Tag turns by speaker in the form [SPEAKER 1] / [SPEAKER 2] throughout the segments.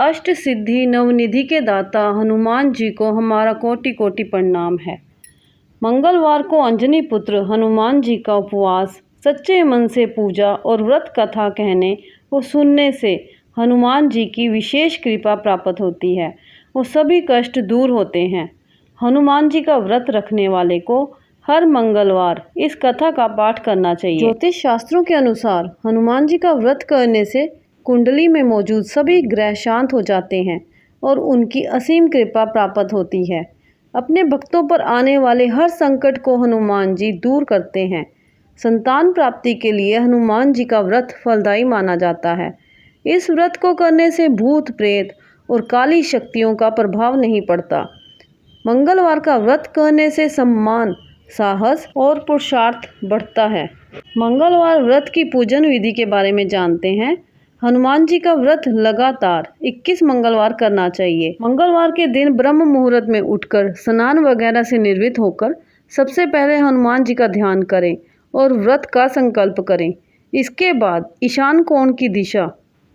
[SPEAKER 1] अष्ट सिद्धि नवनिधि के दाता हनुमान जी को हमारा कोटि कोटि प्रणाम है। मंगलवार को अंजनी पुत्र हनुमान जी का उपवास, सच्चे मन से पूजा और व्रत कथा कहने और सुनने से हनुमान जी की विशेष कृपा प्राप्त होती है और सभी कष्ट दूर होते हैं। हनुमान जी का व्रत रखने वाले को हर मंगलवार इस कथा का पाठ करना चाहिए। ज्योतिष शास्त्रों के अनुसार हनुमान जी का व्रत करने से कुंडली में मौजूद सभी ग्रह शांत हो जाते हैं और उनकी असीम कृपा प्राप्त होती है। अपने भक्तों पर आने वाले हर संकट को हनुमान जी दूर करते हैं। संतान प्राप्ति के लिए हनुमान जी का व्रत फलदायी माना जाता है। इस व्रत को करने से भूत प्रेत और काली शक्तियों का प्रभाव नहीं पड़ता। मंगलवार का व्रत करने से सम्मान, साहस और पुरुषार्थ बढ़ता है। मंगलवार व्रत की पूजन विधि के बारे में जानते हैं। हनुमान जी का व्रत लगातार 21 मंगलवार करना चाहिए। मंगलवार के दिन ब्रह्म मुहूर्त में उठकर स्नान वगैरह से निर्वृत्त होकर सबसे पहले हनुमान जी का ध्यान करें और व्रत का संकल्प करें। इसके बाद ईशान कोण की दिशा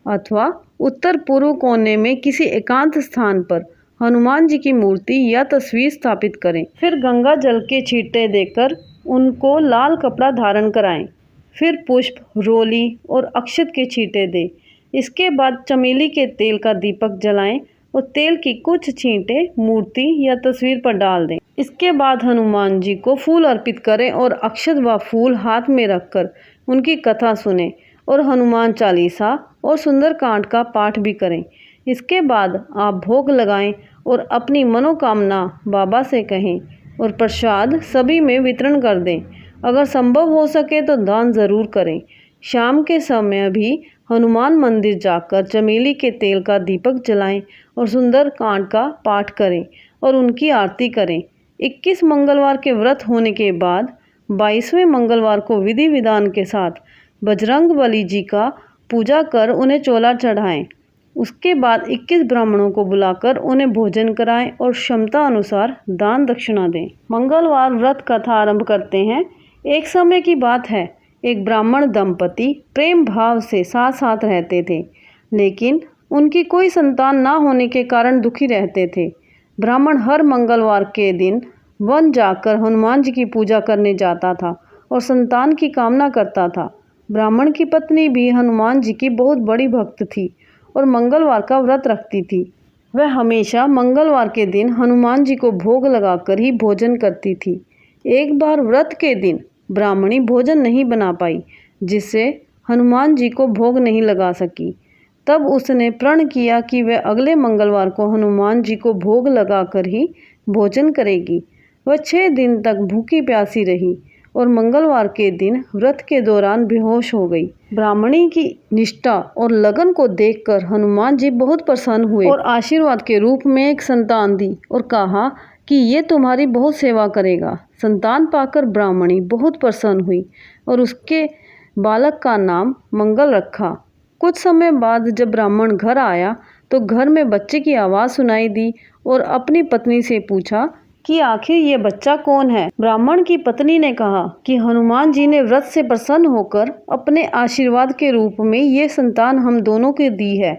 [SPEAKER 1] अथवा उत्तर पूर्व कोने में किसी एकांत स्थान पर हनुमान जी की मूर्ति या तस्वीर स्थापित करें। फिर गंगा जल के छींटे देकर उनको लाल कपड़ा धारण कराएं। फिर पुष्प, रोली और अक्षत के छींटे दें। इसके बाद चमेली के तेल का दीपक जलाएं और तेल की कुछ छींटे मूर्ति या तस्वीर पर डाल दें। इसके बाद हनुमान जी को फूल अर्पित करें और अक्षत व फूल हाथ में रखकर उनकी कथा सुनें और हनुमान चालीसा और सुंदरकांड का पाठ भी करें। इसके बाद आप भोग लगाएं और अपनी मनोकामना बाबा से कहें और प्रसाद सभी में वितरण कर दें। अगर संभव हो सके तो दान ज़रूर करें। शाम के समय भी हनुमान मंदिर जाकर चमेली के तेल का दीपक जलाएं और सुंदरकांड का पाठ करें और उनकी आरती करें। 21 मंगलवार के व्रत होने के बाद 22वें मंगलवार को विधि विधान के साथ बजरंगबली जी का पूजा कर उन्हें चोला चढ़ाएं। उसके बाद 21 ब्राह्मणों को बुलाकर उन्हें भोजन कराएं और क्षमता अनुसार दान दक्षिणा दें। मंगलवार व्रत कथा आरंभ करते हैं। एक समय की बात है, एक ब्राह्मण दंपति प्रेम भाव से साथ साथ रहते थे, लेकिन उनकी कोई संतान ना होने के कारण दुखी रहते थे। ब्राह्मण हर मंगलवार के दिन वन जाकर हनुमान जी की पूजा करने जाता था और संतान की कामना करता था। ब्राह्मण की पत्नी भी हनुमान जी की बहुत बड़ी भक्त थी और मंगलवार का व्रत रखती थी। वह हमेशा मंगलवार के दिन हनुमान जी को भोग लगाकर ही भोजन करती थी। एक बार व्रत के दिन ब्राह्मणी भोजन नहीं बना पाई, जिससे हनुमान जी को भोग नहीं लगा सकी। तब उसने प्रण किया कि वह अगले मंगलवार को हनुमान जी को भोग लगाकर ही भोजन करेगी। वह 6 दिन तक भूखी प्यासी रही और मंगलवार के दिन व्रत के दौरान बेहोश हो गई। ब्राह्मणी की निष्ठा और लगन को देखकर हनुमान जी बहुत प्रसन्न हुए और आशीर्वाद के रूप में एक संतान दी और कहा कि ये तुम्हारी बहुत सेवा करेगा। संतान पाकर ब्राह्मणी बहुत प्रसन्न हुई और उसके बालक का नाम मंगल रखा। कुछ समय बाद जब ब्राह्मण घर आया तो घर में बच्चे की आवाज़ सुनाई दी और अपनी पत्नी से पूछा कि आखिर ये बच्चा कौन है। ब्राह्मण की पत्नी ने कहा कि हनुमान जी ने व्रत से प्रसन्न होकर अपने आशीर्वाद के रूप में ये संतान हम दोनों को दी है।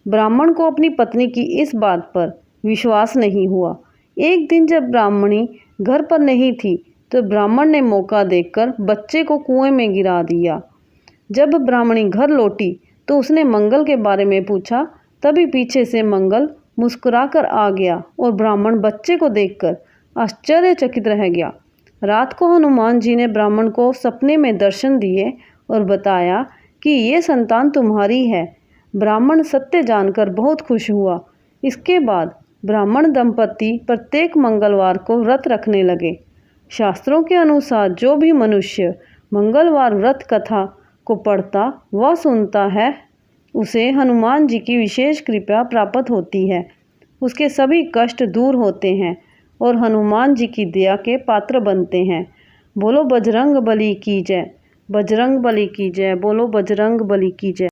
[SPEAKER 1] ब्राह्मण को अपनी पत्नी की इस बात पर विश्वास नहीं हुआ। एक दिन जब ब्राह्मणी घर पर नहीं थी तो ब्राह्मण ने मौका देखकर बच्चे को कुएं में गिरा दिया। जब ब्राह्मणी घर लौटी तो उसने मंगल के बारे में पूछा। तभी पीछे से मंगल मुस्कुराकर आ गया और ब्राह्मण बच्चे को देखकर आश्चर्यचकित रह गया। रात को हनुमान जी ने ब्राह्मण को सपने में दर्शन दिए और बताया कि ये संतान तुम्हारी है। ब्राह्मण सत्य जानकर बहुत खुश हुआ। इसके बाद ब्राह्मण दंपति प्रत्येक मंगलवार को व्रत रखने लगे। शास्त्रों के अनुसार जो भी मनुष्य मंगलवार व्रत कथा को पढ़ता व सुनता है, उसे हनुमान जी की विशेष कृपा प्राप्त होती है। उसके सभी कष्ट दूर होते हैं और हनुमान जी की दया के पात्र बनते हैं। बोलो बजरंग बली की जय, बजरंग बली की जय, बोलो बजरंग बली की जय।